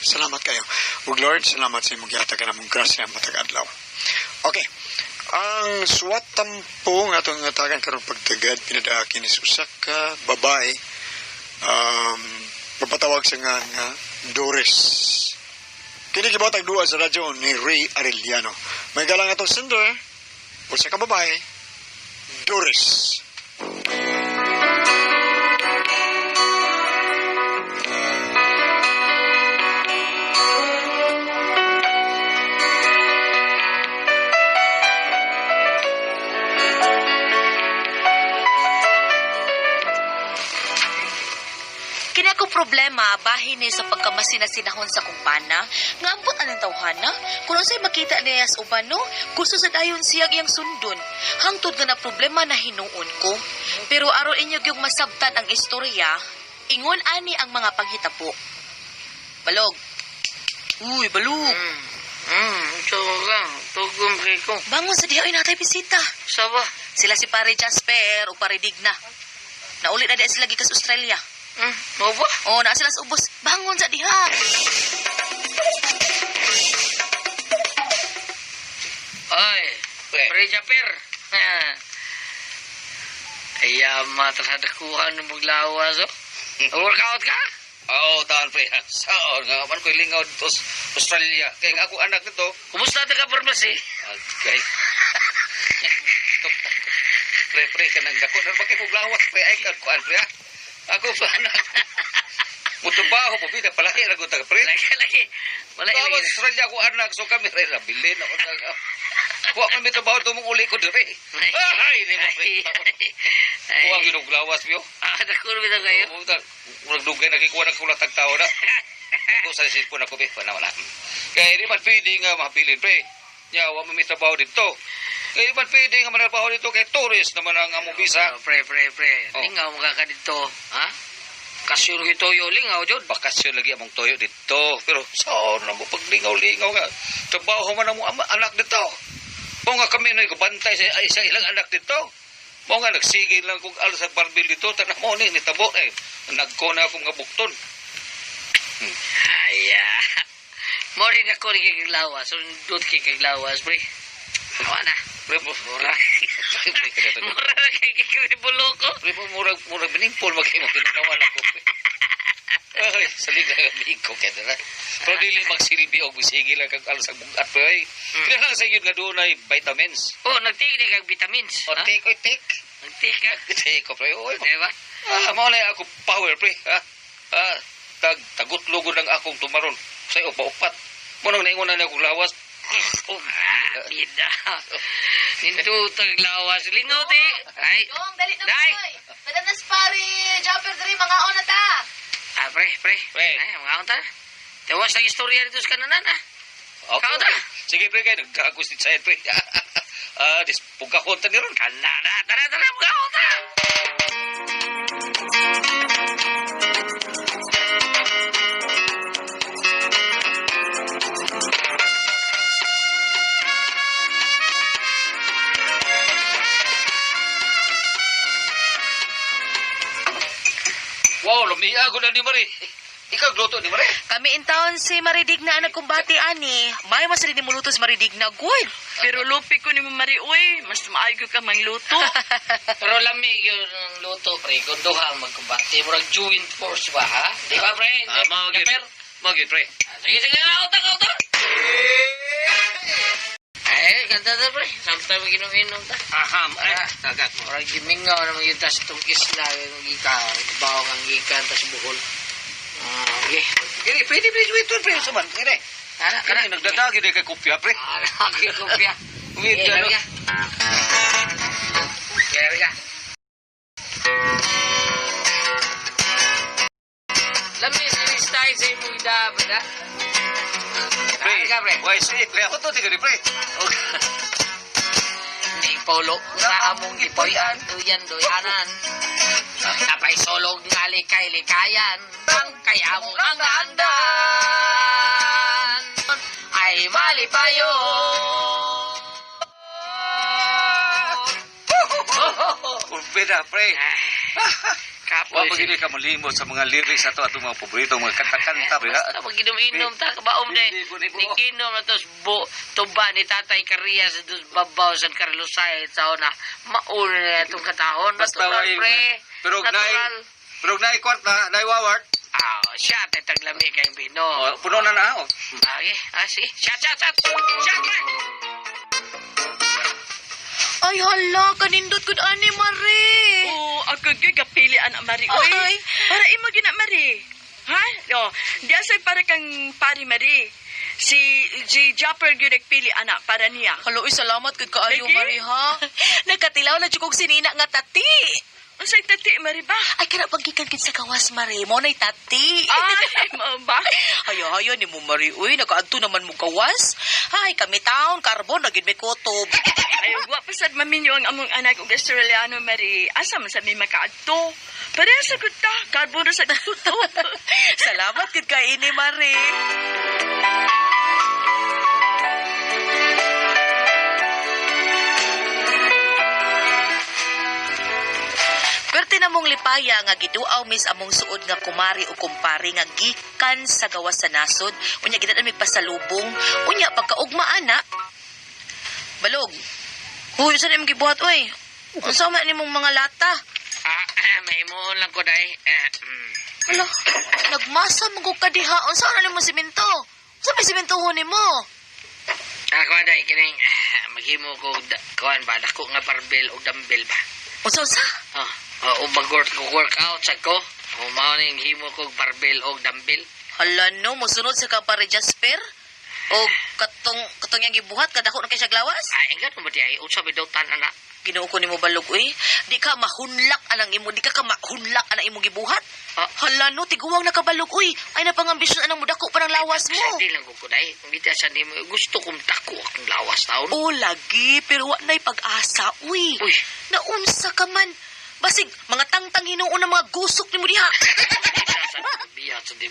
Salamat kayo. Ug Lord, salamat sa imong gihatag ka namong grasya matag adlaw. Okay. Ang suwat tampo nga itong ngatagan karong pagtagad, pinadaki ni usa ka babae, mapatawag sa nga Doris. Kini gibatag duwa sa radyo ni Ray Arellano. May galang atong sender, usa ka babae, Doris. Problema bahin ni sa pagkamasin-sinahon sa kumpana nga ambot anang tawhana kung unsay makita niya sa uban no gusto sa dayon siya iyang sundon hangtod nga na problema na hinuon ko pero aron inyo gyud masabtan ang istorya ingon ani ang mga panghitabo. Balog. Uy, balog. Tugong, tugong ko. Bangon sa diha natay bisita. Saba? Sila si Pare Jasper o Pare Digna. Naulit na di sila gikas Australia. Mo ba? Oh, naa sila sa ubos. Bangon sa diha. Ay, Pare Jasper. Ayama terhadakuhan ng maglawas. Workout ka? Oo, tahan pre. Saan nga man ko'y lingaw dito sa Australia. Kaya nga ako anak nito. Kumusta ka pharmacy? Okay. Pre, ka nang dako. Nang bakit kong lawas, pre. Ay, kuan, pre, ha? Ako pa, anak. Mutubaho po, bida. Palaki na ko taga, pre. Lagi. Malaki Bawa lagi. sa Australia ko anak. So kami, re, nabilin ako taga. Kuha kami trabaho tumong uli ko dire. Ay, hindi mo, pre. Kuha ginuglawas, biyo. Nakurbi na kayo. Murag dugay nakikuha ng kulatag tao na. Ako sa cellphone ako, pre. Wala. Kaya di man pwede nga mapilin, pre. Yawa mo may trabaho dito. Kaya di man pwede nga manarbaho dito kay tourist naman ang among visa. Pre. Oh. Lingaw mo ka dito. Ha? Kasyon ko toyo, lingaw, Jod. Bakasyon lagi among toyo dito. Pero saan na mo pag lingaw-lingaw nga. Trabaho man ang anak dito. O nga kami nagabantay sa ilang anak dito. Mo nga nagsigil lang kung alas sa barbil dito. Tanah mo ni tabo eh. Nagkona akong nga bukton. Aya. Mo rin ako ni kikiglawas. Sundot kikiglawas, pre. Ano na? Pre, mura. Mura na kikiglabulo ko. Pre, murag biningpol mag-imo. Pinakawan ako. Ay, saliga nga ko kaya na. Pero dili magsilbi o bisigil lang kag alas sa bugat, pre. Kaya lang sa yun nga doon ay vitamins. Oh, nagtik kag vitamins. O, take. Nagtik ka. Take ko, pre. Oy, Diba? maulay ako power, pre. Tagutlugod lang akong tumaron. Sa'yo, paupat. Munang naingunan niya kong lawas. Bida. Ninto taglawas. Lingaw, ti. Ay. Dong, dali na Day. boy. Madanas Pare Jasper diri mga ona ta. Pre. Pre. Ay, mga unta. Tewas lang istorya dito sa kananan, ha? Okay. Kauta. Sige, pre, kayo. Nagkakos din sa'yo, pre. Pugkakon ta ni ron. Kanana. Tara, mga unta. Wow, lumiya ako na ni Marie. Ikaw gluto ni Marie. Kami in town si Maridigna ang nagkumbati ani. May mas rin muluto si Maridigna good. Pero lupi ko ni mo Mari, uy. Mas maayo ka mangluto. Pero lamig yun ang luto, pre. Kung duha magkumbati. Murag joint force ba, ha? Di ba, pre? Magid, pre. Sige, kauta. Ay, ganda na, pre. Samtang mag-inom-inom ta. Aham, dagat mo. Murag gimingaw na mga tas itong isla. Yung ika, bawa kang ikan, tas buhol. Okay. Kini, pwede, wait, pre. Saman, kini. Kini, nagdadagi na kay kupya, pre. Lagi kopya. Wait, ano? Kaya ka. Lamis, inis tayo sa imong dapat, ha? Pre, Ka, pre. why, sweet, pre. Ako to, tiga ni, pre. Ni Polo, sa among gipoyan, duyan-duyanan. Napay solog nga likay-likayan, ang kaya mo mga andan, ay malipayo. Pulpida, pre. Kapo Wa pag hindi ka malimot sa mga lyrics ato atong mga paborito mga kanta-kanta ba. Basta mag-inom-inom ta kabaom na Libo, libo. niginom na tos tuba ni Tatay Karia sa tos babaw sa Carlosay sa una maul na itong katahon Basta natural way- pre Pero natural nay kwarta, nay wawart. siya taglami kay Bino Oh, puno na na. Oh. okay sige shot pre Ay, hala, kanindot gud ani, Mare. Oo, ako gyud kapili ana Mari oy. Ay. Para imo gina Mari. Ha? Oh, di asay para kang pari Mari. Si Japper gyud nagpili ana para niya. Halo, salamat gud kaayo, Lagi? Mare, ha? Nagkatilaw na jud kog sinina nga tati. Unsay tati Mari ba? Ay, kana paggikan kit sa kawas, Mare. Mo na'y tati. Ay, mao ba? Hayo-hayo ni mo, Mare. Uy, nakaadto naman mo kawas. Ay, kami taon, karbon, nagid may kutob. Ayaw wa pasad maminyo ang among anak og Australiano Mari. Asa man sa mi makaadto? Pareha sa gud ta, karbo na sa tuto. Salamat gud kay ini, Mare. Perti na mong lipaya nga giduaw mis among suod nga kumari o kumpari nga gikan sa gawas sa nasod. Unya gidan mi pasalubong. Unya pagkaugma ana. Balog. Huy, saan imong gibuhat oy? Unsa man nimong mga lata? may mo lang ko dai Hala, nagmasa mo kog kadiha. Unsa na nimo simento? Unsa may simentohon nimo? ako dai kining maghimo ko kuan ba dako nga barbell o dumbbell ba Unsa? o mag-workout sa ko. O mao ning himo kog barbell o dumbbell. Hala no, musunod sa ka pare Jasper? O katong yang gibuhat kadako na kay siya glawas? Ay, enggan mo di ay unsa bidotan ana. Ginoo ko nimo balog uy. Di ka mahunlak anang imo, di ka mahunlak anang imo gibuhat. Hala no, tiguwang nakabalog uy. Ay napangambisyon anang mudako pa ng lawas mo. Sa di lang ko dai. Ngita sa nimo gusto kong dako akong lawas taon. O lagi, pero wa na'y pag-asa uy. Uy. Naunsa ka man. Basig, mga tangtang hinuon ng mga gusok nimo diha. Sa biya sa di.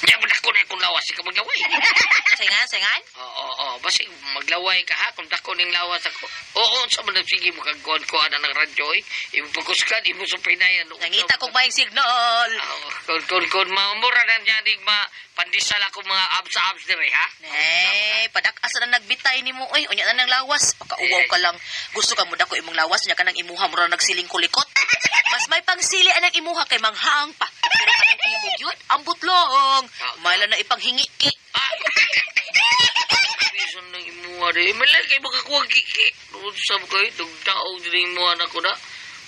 Nya mo dako na akong lawas ka maglaway. Sayangan? Oo. Basi maglaway ka ha kung dako ning lawas ako. Oo, sa man sige mo kag ko ana ng radyo eh. Imo fokus ka di mo sa pinayan. Nangita kog maing signal. Kon mamura na niya dig pandisal ako mga abs dire ha. Padak asa na nagbitay nimo oy, unya na nang lawas. Pakauwaw ka lang. Gusto ka mo dako imong lawas nya kanang imuha mo ra nagsiling kulikot. Mas may pangsili anang imuha kay manghaang pa. Pero kanang imo gyud ambot lang. Mayla na ipanghingi ki. Reason ng imuha de. Malay kay makakuha kiki. Unsa mo kay dugdaog diri imuha na ko na.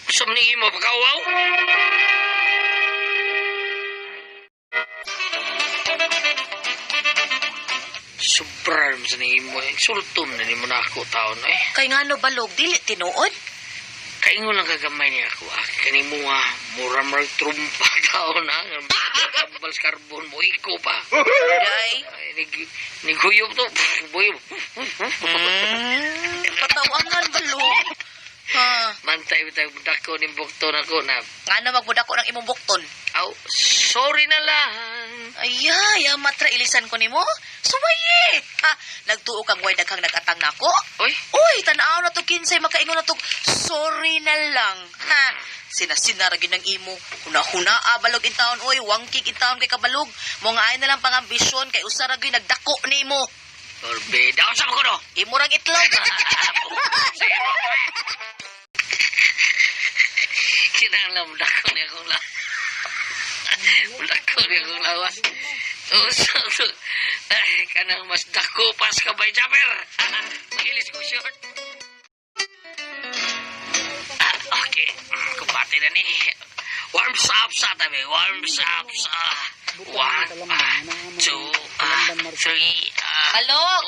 Unsa man ni imo pagkawaw? Sobra naman sa ni imo. Sultom na ni mo na ako taon eh. Kay ngano balog dili tinuod? Kaingo lang kagamay niya ako. Kani mo nga, mura marag trumpa taon na. Kambals karbon mo, iko pa. Day. Niguyop to. Buyop. Patawangan balog. Ha, Mantay bitay dako ni bukton ako na. ngano magbudako ng imong bukton? Aw, sorry na lang. Ayay, matra ilisan ko nimo. Suwaye. Ha, nagtuo kang way daghang nagatang nako. Oy, Uy, tanaw na to kinsay makaingon na to. Sorry na lang. Ha, sinasinara gyud ng imo. Huna-huna balog in taon oy, wangkig in taon kay kabalog. Mo nga ay na lang pangambisyon kay usara gyud nagdako nimo. Orbe, daw sa ko no. Imo rang itlog. Kinalam dako ni akong lawas. Dako ni akong lawas. So, ay, kanang mas dako pas ka bay Jaber. Magilis ko short. Okay. Kupati na ni. Warms up sa tabi. Warms up sa. 1, 2, 3. Balog.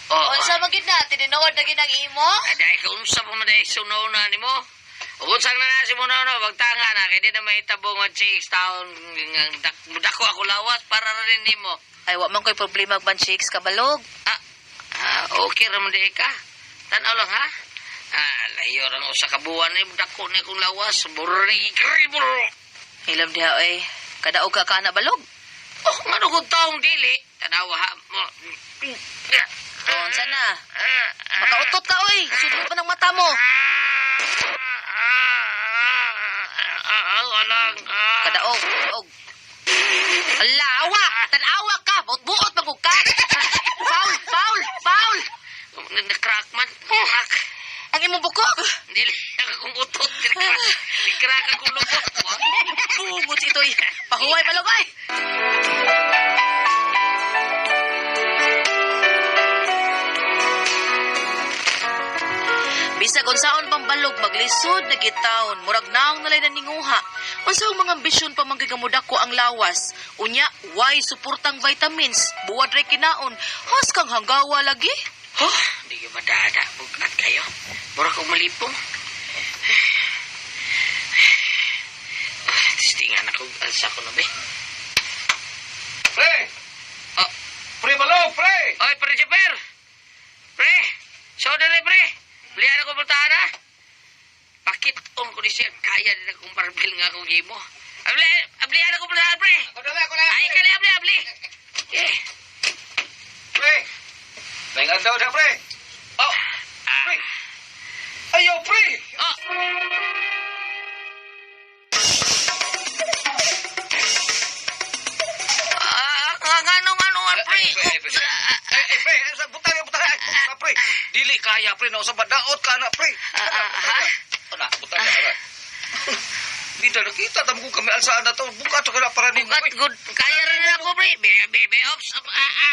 Unsa man gid na tinuod na gid ang imo? Aday ka unsa pa man ay sunaw na nimo? Unsang na si mo na magtanga na kay di na mahitabo nga chicks taon dako ako lawas para rin nimo. Ay wa man koy problema ag chicks kabalog. Okay ra man di ka. Tanaw lang ha. Layo ra mo sa kabuan ni dako ni kong lawas, burri kribur. Hilam diha oy. Kadaog ka kana balog. Oh, ngano ko taong dili? Tanaw ha. Unsa na? Makautot ka oy. Sudlo pa ng mata mo. Walang Oh. Alawa! Tanawa ka! Buot magbuka! Foul! Na-crack man. Crack. Ang imong bukog! Dili akong utot. Di-crack akong lubot. Bungot ito'y pahuway balogay! Bisag unsaon pang balog maglisod na gitaon murag naong nalay na ninguha. Unsa ang mga ambisyon pa manggigamudak ko ang lawas. Unya, why suportang vitamins? Buwad ray kinaon. Has kang hanggawa lagi? Di ka madada. Bugat kayo. Mura kong malipong. Tistingan ako. Alsa ko na, be. Pre! Oh. Pre, balog, pre! Oy, pre, Jeper! Pre! Sodere, pre! Belihan ako bultahan, ha? Pakit-on ko ni siya. Kaya din akong marbil nga akong gimo. Ablihan ako bultahan, pre! Ako na. Ay, kali, abli! Eh. Pre! Naingan daw na, pre! Oh! Pre! Ayaw, pre! Oh! Ano, pre? Pre! Butang! Pre! Dili kaya, pre! Nausa ba? Daot ka na, pre! Ana, butang ka. Bida nakita, tamo ko kami alsaan na to. Buka to ka na para ninyo. Bukat, good. Kaya rin ako, pre. Bebe, ops.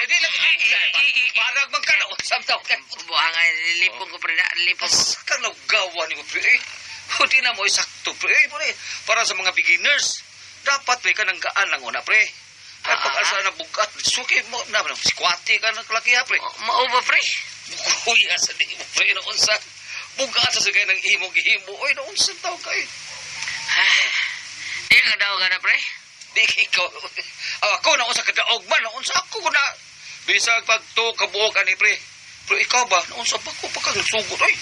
Di lagi. Barag man ka na. Samtaw ka. Buhangay, lipong ko, pre. Lipong ko. Kang gawa ni mo, pre. Hindi na mo isakto, pre. Pre. Para sa mga beginners, dapat, pre, ka nang gaan lang una, pre. Ay, pag-alsaan na bukat, suki mo, sikwati ka ng kalakiha, pre. Mao ba, pre? Kuya sa di mo, pre, naunsa. Bugat sa sagay ng imong gihimo. Oy, naunsa tao ka, eh. Di ka daw ka na, pre? Di ikaw. Ako naunsa kadaog man, naunsa ako na. Bisag pag to kabuok ani, pre. Pero ikaw ba, naunsa pa ko pagkang sugot, oy.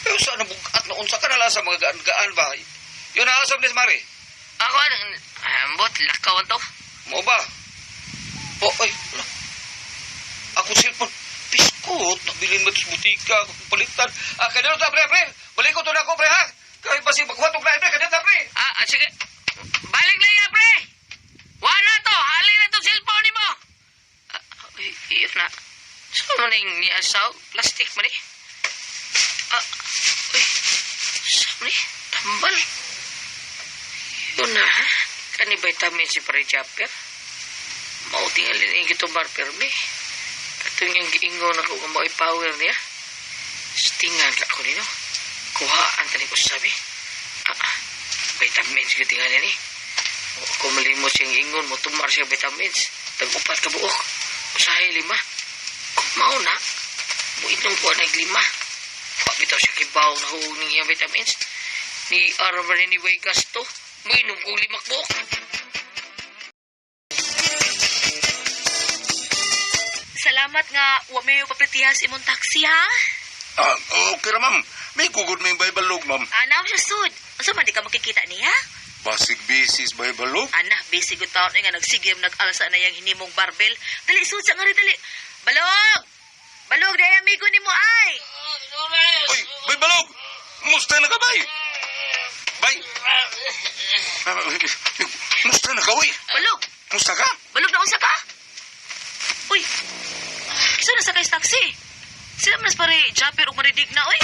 Pero saan na bugat, naunsa ka na lang sa mga gaan-gaan ba? Yun na asam ni Mari. Ako, ambot, lakaw to. Mo ba? Oy. Ako cellphone. Piskot, nabilin mo sa butika, palitan. Kanino ta, pre. Balik ko to na ako, pre, ha? Kahit ba si maghuwatog na, pre, kanino ta, pre? Sige. Balik na yan, pre. Wala to. Halin na to cellphone ni mo. If na. Saan mo na yung niasaw? Plastic mo ni? Saan mo ni? Tambal. Yun na, ha? Kani vitamin si Pare Japper. Mautingalin yung gito bar perme. Katong yung giingon ako nga mo power niya. Stingan ka ako nino. Kuhaan tani ko sabi. Vitamins ko tingalan ni. Kung malimot siyang ingon mo, tumar siya vitamins. Tag-upat ka buok. Usahay 5. Kung mauna, mo itong kuha na 5. Pabitaw siya kibaw na huwag niya vitamins. Ni Armar ni Way Gasto. Mo inom kong 5 buok. Salamat nga wa may papritihas imong taxi ha. Okay ra, ma'am. May kugod may baybalog, ma'am. Ana siya sud. Unsa man di ka makikita niya? Basig bisis baybalog. Ana, busy gud taon nga nagsigim nag-alsa na yang hinimong barbel. Dali sud sa ngari dali. Balog! Balog day amigo nimo ay. Uy, baybalog! Musta na ka, bay? Bay? Musta na ka, uy? Balog! Musta ka? Balog na unsa ka? Uy. Isa na sakay sa taxi. Sila mas pare Japper ug maridig na oy.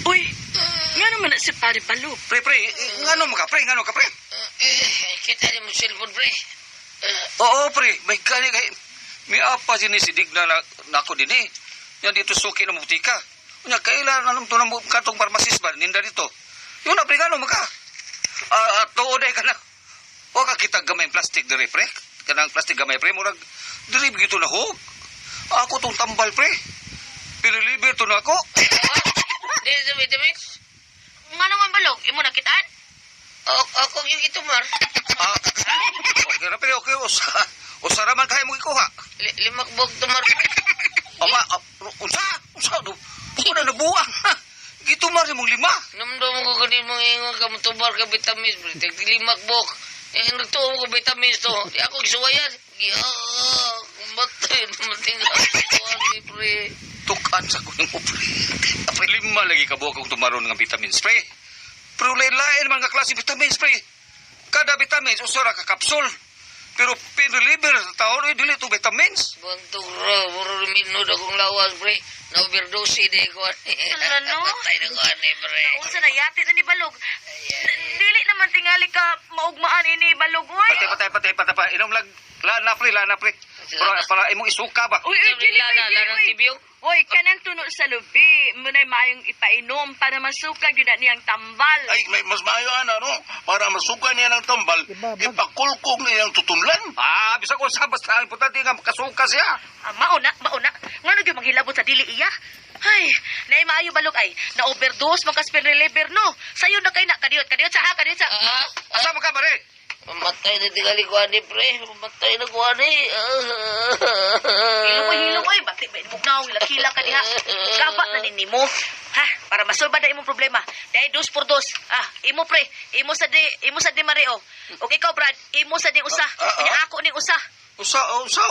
Uy, nga naman na si Pare Balog. Pre, ngano ka, pre? Kita ni mo cellphone, pre. Oo, pre. May gani kay... May apa sinisidig na nako din eh. Yan dito suki ng butika. Kanya, kailan anong to na katong parmasis ba? Ninda dito. Yun na, pre, ngano ka? Tuod ka na. O ka kita gamay plastic diri, pre. Kanang plastic gamay, pre. Murag, diri gito na ho. Ako tong tambal, pre. Piniliber to na ako. Di sa vitamins. Nga naman Balog, imo nakitaan? Ako yung itumar. Okay na, pre. Okay, usa raman kaya mo ikuha. 5 buok tumar. Ama, unsa? Ako na nabuang. Gito mari mong 5. Namdam ko ganin mong ingon ka mo tumar ka vitamins, pre. Tag 5 buok. Nagtuo ko vitamins to. Di ako gisuwayan. Batay naman tingnan ko, pre. tukan sa kuning mo, pre. Pre, 5 lagi kabuok kong tumaron ng vitamins, pre. Pero lain-lain mga klase vitamins, pre. Kada vitamins, usara ka kapsul. Pero pain reliever sa taon, dili ito vitamins. Buntung ra, muro minod akong lawas, pre. Na-overdose di ko. Ala, no? Patay na ko ani, pre. Unsa na yati na ni Balog? Dili naman tingali ka maugmaan ini Balog, oy. Patay. Inom lang, lana, pre. Para imong isuka ba? Uy, dili, Larang tibyo. Uy, kanang tuno sa lubi. Muna'y mayong ipainom para masukag yun na niyang tambal. Ay, may mas maayo no? Para masuka niya ng tambal, ipakulkog niya ang tutunlan. Bisa ko sa basta ang importante nga makasuka siya. Mauna. Ngano gyud manghilabot sa dili iya? Ay, nay maayo Balog ay. Na-overdose magka-spell reliever no. Sayo na kay na kadiyot sa. Asa mo ka, bare? Mamatay na tingali ko ani, pre. Mamatay na ko ani. Hilong oy, bati ba bugnaw hilak-hilak ka diha. Gaba na din nimo. Ha, para masolba na imong problema. Dai 2 por 2. Imo pre, imo sa di Mareo. Okay ka Brad, imo sa di usa. Unya ako ning usa. Usa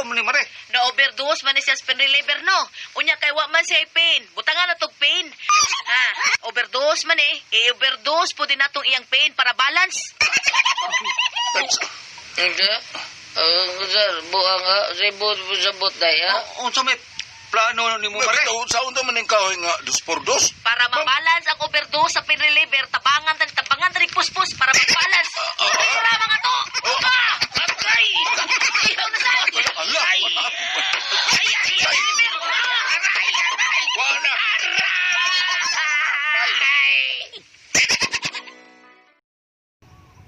mo ni mare. Na overdose man ni siya spin reliever no. Unya kay wa man siya pain. Butangan na tog pain. Overdose man i-overdose po din natong iyang pain para balance. Hindi. Sir, buang nga. Sabot na ya. Unsa may plano ni mo, mare? Bitaw, sa unta man yung kahoy nga, 2 por 2. Para mabalance ang overdose sa pain reliever, tabangan tani puspos para mabalance. Kaya mga to. Patay! Ilaw na sa. Ala! Wala!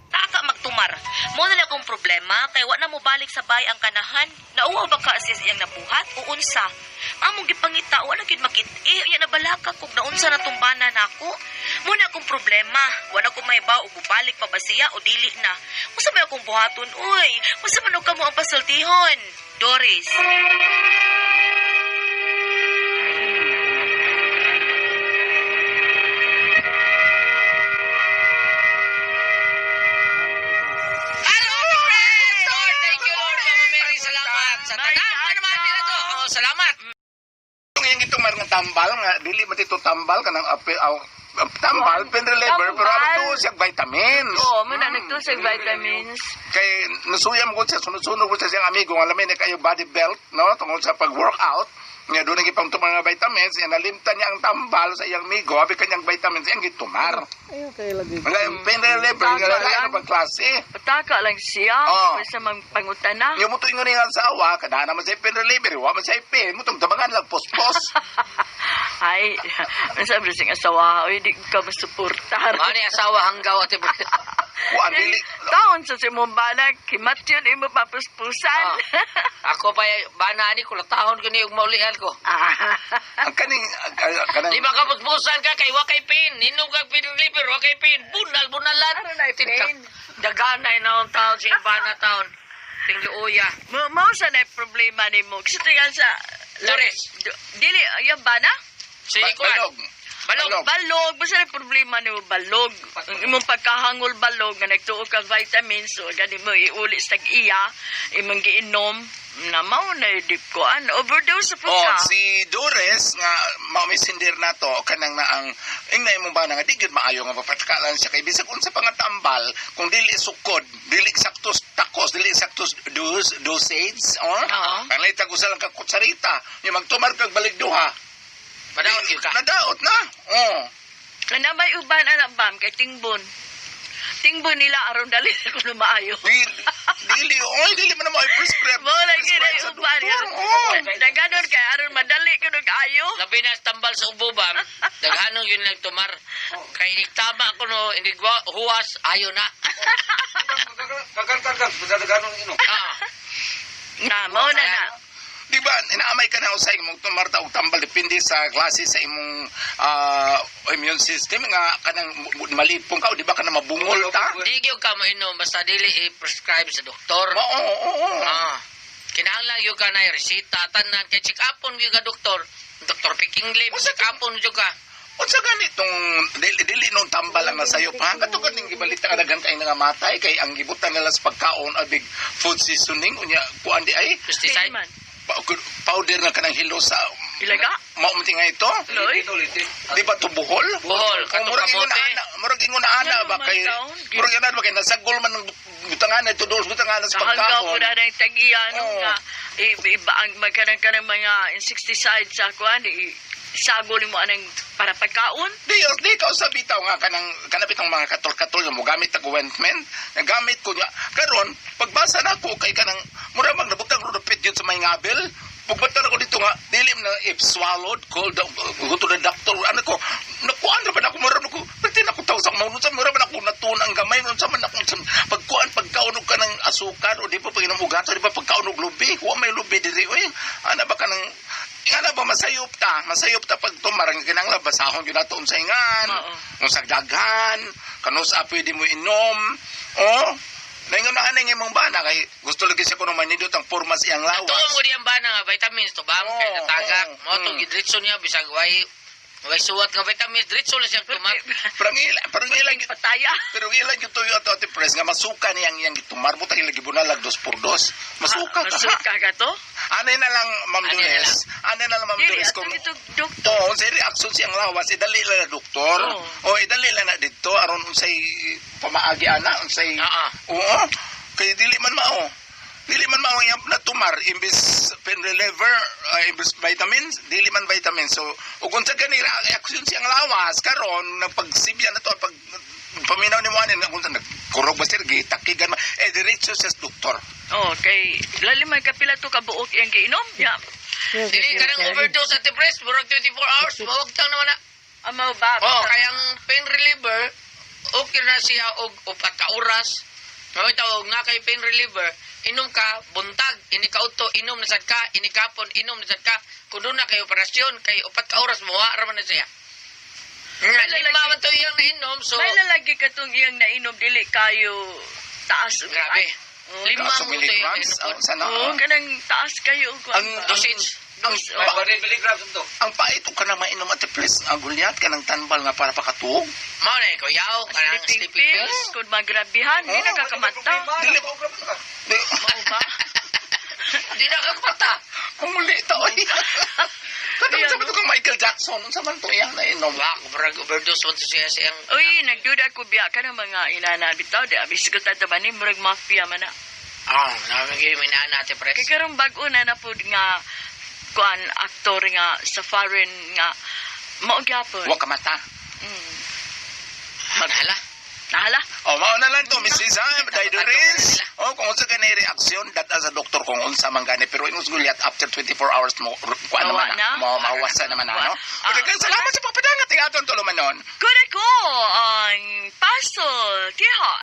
Taka magtumar. Mo na akong problema kay wa na mo balik sa bay ang kanahan. Nauwa ba ka siya iyang nabuhat o unsa? Among gipangita wala gid makit-i ya nabalaka kog naunsa na tumbana nako. Mo na akong problema. Wala ko may ba og balik pa ba siya o dili na. Unsa may akong buhaton uy? Unsa man og kamo ang pasultihon? Doris. Thank you, Lord. Mama Mary, salamat. Sa tanan, ano man nila to? Salamat. Yung itong mga tambal nga, dili matito tambal ka ng tambal, pen reliever, pero ano to siya vitamins. Oo, muna nagtusag vitamins. Kay nasuyam ko siya, sunod-sunod ko siya siyang amigo, alam na kayo body belt, no? Tungkol sa pag-workout, nga doon nagipang tumar nga vitamins, yan nalimtan niya ang tambal sa iyang amigo, habi kanyang vitamins, yan gitumar. Ayun, kaya lagi. Mga pen reliever, nga lang ang klase. Pataka lang siya. Oo. Basta pangutana. Yung muto yung nga asawa, kada naman sa pen reliever, wa man sa pen, mutong tabangan lang, pospos. Ay, ang sabi sing asawa, uy, di ka masuportar. Ano yung asawa hanggaw at Wa, dili. Taon sa simong balag, kimat yun, imo papuspusan. Ako pa bana ni kulatahon ko ni maulihan ko. Ang kaning, kanang, Di ba kapuspusan ka kay wakay pin. Inom kag pin liver wakay pin. Bunalan. Aron na pain. Daganay na ang taon sa bana taon. Tingluoya. Mao sa na problema ni mo. Kasi tingnan sa... Doris. Dili, yung bana? Si balog. Balog. Balog. Basta na problema ni mo, balog. Ang imong pagkahangol balog, nga nagtuo ka vitamins, so gani mo iuli sa tag-iya, imong giinom, na mao na dipkoan. Overdose po Oh, ka. si Dores nga mamisindir na to kanang na ang ingna imong bana nga di gyud maayo nga papatakalan siya kay bisag unsa pa nga tambal kung dili sukod, dili saktos takos, dili saktos dosage, Oo. kanay tag usa lang ka kutsarita, yung magtumar kag baligduha. Padaot yun ka. Nadaot na. Oh. Na may uban anak bam kay tingbon. Tingbon nila aron dali ko na maayo. Dili man mo i-prescribe. Mo lagi na yung uban. Daganon kay aron madali ko na kaayo. Labi na tambal sa ububam. Daghanong yun lang tumar. Kay tama ko no, hindi huwas, ayo na. Kagan, ganun ino. Na, mo na na. Di ba, inaamay ka na usay mong tumarta o tambal depende sa klase sa imong immune system nga kanang malipong ka o di ba ka na mabungol ta? Di gyud ka mo inom basta dili i-prescribe sa doktor. Oo. Kinahanglan yung ka na resita, tanan, kay check upon yung ka doktor. Doktor Picking Lim, check upon yung ka. Unsa ganitong dili nung tambal lang na sayo pa? Kato kaning gibalita nga daghan kay nga matay kay ang gibutan nila sa pagkaon abig food seasoning unya kuan di ay Pesticide. powder nga kanang hilo sa Ilaga? Maumti nga ito. Loy? Di ba ito buhol? Buhol, O, katong murag ingon kamote. ana, murag ingon ana ba Ano kay man taon? murag ana ba kay nasagol man ng butangan ito dos butangan sa Kahanggaw po pagkaon. na ng tag-iya, no, Oo. nga, iba ang magkaroon ka ng mga insecticide sa kuan, isagol mo anang para pagkaon. Di ka sa bitaw nga kanapit ang mga katol-katol nga mo gamit ang ointment. Nagamit ko niya. Karon pagbasa na ko kay kanang mura mag nabutang rudopit yun sa may ngabel. Pagbata na ko dito nga, dilim na if swallowed, called go to the doctor. Ano ko, nakuhaan na ba na ako, mura na ko, pati na ko tao sa mga, sa mura ba na ako natun ang gamay, sa man ako, pagkuhaan, pagkaunog ka ng asukar, o di pa pag inumugato, di pa pagkaunog lubi, huwag may lubi diri, uy, ano ba ka ng, ano ba, masayop ta pag tumarang kinang labasahon yun nato sa ingan, Oo. kung sa dagan, kanus pwede mo inom, oh, Naingon na anay mong bana kay gusto lagi siya kuno manidot ang formas iyang lawas. Natuon mo diyang ba nga vitamins to bang kay natagak mo to gidritso niya bisag way suwat nga vitamins dritso lang siyang tumak. Parang ilang Pataya. pero ilang yung tuyo ato ati press nga masuka niyang iyang gitumar mo tayo lagi bunalag 2x2. Masuka ka. Masuka ka to? Anay na lang Ma'am Ano na Dunes. Anay na lang Ma'am Dili, Dunes ato kung ito, doktor. to sa reaction siyang lawas idali lang na doktor. Oo. O idali lang na dito aron unsay pamaagi ana unsay oo. Kay dili man mao yang natumar imbis pain reliever imbis vitamins dili man vitamins so ug unsa gani reaction siyang lawas karon nagpagsibya na to pag paminaw ni mo anin kung nagkurog ba sir gitakigan diretso sa doktor. Oh, kay lalim may kapila to kabuok yang giinom. Ya. Dili ka nang overdose at depressed murag 24 hours mawagtang naman na. Amo ba? Oh, kayang pain reliever okay na siya og 4 ka oras. Maway tawag na kay pain reliever, inom ka, buntag, inikauto, inom na sad ka, inikapon, inom na sad ka. Kung doon na kay operasyon, kay 4 ka oras, mawara man na siya. Nga, lima man to iyang nainom, so, May lalagi ka tong iyang nainom dili kayo taas. grabe. Oh, Lima Kaso mo to iyang milligrams nainom. sana. Oo, kanang taas kayo. Ang Dosage. ang milligrams ito. ang pait ka na mainom at please ang gulyat ka ng tanbal nga para pakatuog. Mao na, kuyaw, kanang Sleeping sleeping pills, pills. kung magrabihan, di nakakamata. Dili Mao ba? Di na kagpata. ang muli to oy. Katong sa kang Michael Jackson unsa man to iyang nainom. Wa, kubrag overdose mo to siya siyang, Uy, nagduda ko biya ka ng mga inana bitaw. Di abis ko tataban ni murag mafia man na. namigay mo na natin, Kay pres. karong bag-o na na po nga kuan aktor nga sa foreign nga mao gyapon. Wa ka mata. Hala. Nahala. O, mao na lang to, Miss Lisa, Didoris. O, kung unsa gani reaksyon, data sa doktor kung unsa man gani. Pero inus gulyat, after 24 hours mo, kuha naman na. Mawawasa naman na, no? O, dagang salamat sa papadangat. Tingaton tulo man nun. Good ko ang puzzle. Kiha.